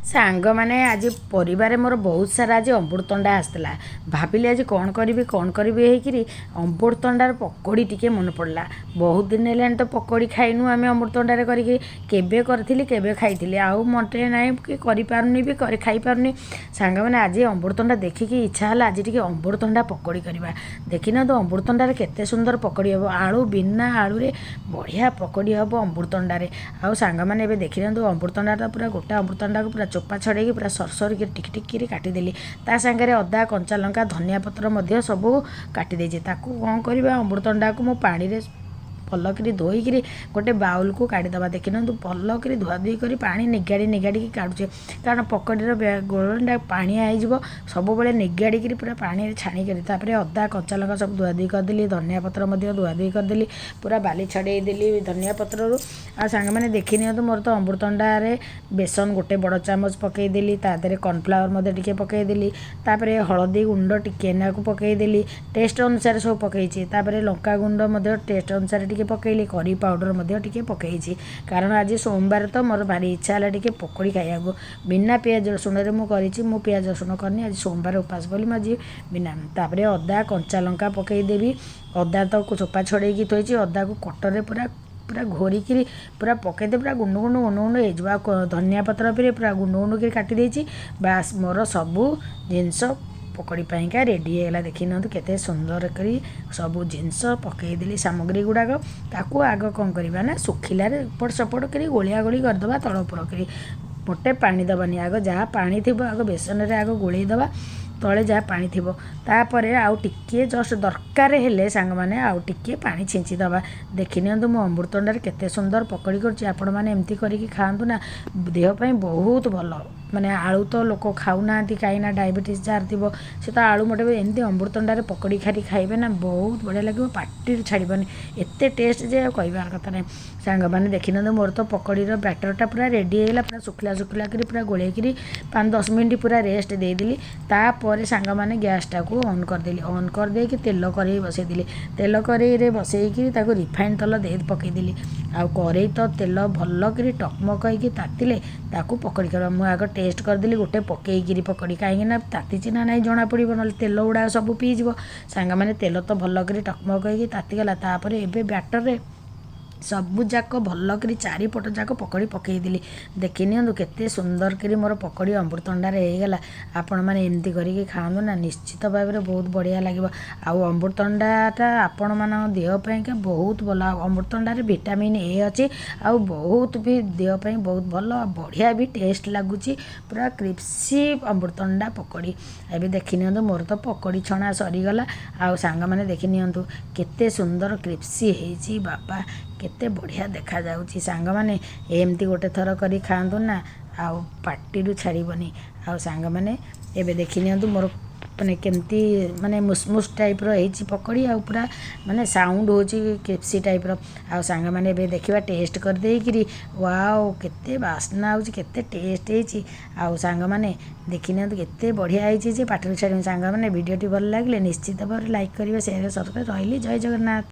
सांग मैंने आज परिवार मोर बहुत सारा आज अमृतभंडा आसला भाविली आज कौन करी अमृतभंडार पकोड़ी टिके मन पड़ला। बहुत दिन है तो पकोड़ी खाइनु आम अमृतभंडार करी खाई आउ मटे ना कि पारुनी भी खाई पारुनी। सांग मैंने आज अमृतभंडा देखिकी इच्छा है आज टी अमृतभंडा पकोड़ी करवा। देखी ना तो अमृतभंडार केते सुंदर पकोड़ी हम आलू बिना आलू रे बढ़िया पकोड़ी हम अमृतभंडार। आउ सांग मैंने देखी ना तो अमृतभंडा पूरा गोटा अमृतभंडा को पूरा चोपा छड़े पूरा सरसर टिक टिक काटिदेली ता सांगे अदा कंचा लंका धनिया पत्र सब काटिदे कौन करवा अमृतभंडा को मो पानी रे भलक धोईक गोटे बाउल को काढ़ीदबा। देखी ना भलक धुआधुई कर पा निगाड़ी काढ़ुचे कारण पकोड़ीर गोलटा पाणिया हो सब निगाड़ी पूरा पानी छाणिक अदा कंचा लंका सब धुआधुई करदेली धनिया पत्र धुआधुई करदेली पूरा बाली छड़ेदेली धनिया पत्रु। आ सांग मैंने देखी नि मोर तो अमृतभंडार बेसन गोटे बड़ चामच पकईदेली तादे कर्नफ्लावर टे पकईदेली हलदी गुंड टिके नाकू पकईदेली टेस्ट अनुसार सब पकईची लंका गुंड टेस्ट अनुसार टिके पकईली करी पाउडर टिके पकईची कारण आज सोमवार तो मोर भारी इच्छा है टिके पकोड़ी खाइबा बिना पियाज रसुण मु पियाज रसुण करनी आज सोमवार उपास बोली आज बिना अदा कंचा लंका पकईदेवी अदा तो चोपा छड़ेकी थोड़ी अदा को कटरे पूरा पूरा घोरिक पूरा पकईदे पूरा गुंड गुंड गुंड गुंड हो धनिया पत्र पूरा गुंड गुंड कर काटिदेची बास मोर सबू जिनस पकोड़ी पाइका रेडी होगा। देखी ना केते सुंदर करी सब जिनस पकईदेली सामग्री गुड़ाक ताकू आग कौन करवा ना सुखिलार एपट सेपट कर गोलिया गोली करदे तल उपर कर मोटे पानी दबानी आग जहाँ पानी थी आग बेसन रे आग गोलैदबा तले जहाँ पानी थी तापर आउ टिके जस्ट दरकार हेले सांग माने आउ टिके पानी छिंचीदबा। देखी नि मो अमृतभंडार केते सुंदर पकोड़ी करछि आपण माने एमती करिकी खाआंतु ना देह पई बहुत भल माने आलू तो लोक खाऊना कहीं डायबिटीज जार थी से तो आलू मटे एमती अमृतभंडार पकोड़ी खारी खाइबे ना बहुत बढ़िया लगे पार्टी छाड़बनी एते टेस्ट जे कहबार कथा ना। सांग मैंने देखी ना मोर तो पकोड़ीर बैटरटा पूरा रेडी होगा पूरा सुखला सुखला कर पूरा गोलेकरी 5-10 मिनट पूरा रेस्ट देदेली तापर सांग मैंने गैसटा को ऑन करदेली ऑन करदे कि तेल कड़े बसईदेली तेल कड़े बसईकि रिफाइंड तेल दे पकईदेली आउ कड़े तो तेल भलक टकमकईकि तातिले ताकू पकोड़ी कर मुझे आग टेस्ट करदेली गोटे पकईकि पकोड़ी कहीं ताती ना ना जना पड़ो ना तेल गुड़ा सब पीज सांग मैंने तेल तो भलक टकमकईकि तातीगला तापर एबे बैटर सबू जाक भलक चारिपट जाक पकोड़ी पकईदेली। देखी नि केते सुंदर करी मोर पकोड़ी अमृतभंडार होगला आपण मैंने एमती करके खाऊँ ना निश्चित भाव में बहुत बढ़िया लगे। आउ अमृतभंडाटा आपण मान देह पाइंका बहुत भल अमृतभंडार विटामिन ए अच्छी आउ बहुत भी देह पाई बहुत भल बढ़िया भी टेस्ट लगुच पूरा क्रिप्सी अमृतभंडा पकोड़ी। एबे देखी नि मोर तो पकोड़ी छणा सरीगला आउ सांग मैंने देखी नि केते सुंदर क्रिप्सी होईची बाबा केते बढ़िया देखा जाउची। सांग माने एमती गोटे थर करी खाआंतु ना आउ पार्टी छाड़बनी। आउ सांग माने एबे देखी नियंतु मोर माने केमती माने मुसमुस टाइप रही पकोड़ी आ पूरा माने साउंड होची क्रिप्सी टाइप आउ सांग माने एबे देखिबा टेस्ट कर देइकरी वाओ केते बास्ना होची केते टेस्ट हेची। आउ सांग माने देखी नियंतु केते बढ़िया हेची जे पार्टी छाड़ी। सांग माने वीडियोटी भल लागले निश्चित भाव लाइक करिवे शेयर सब्सक्राइब रहिली। जय जगन्नाथ।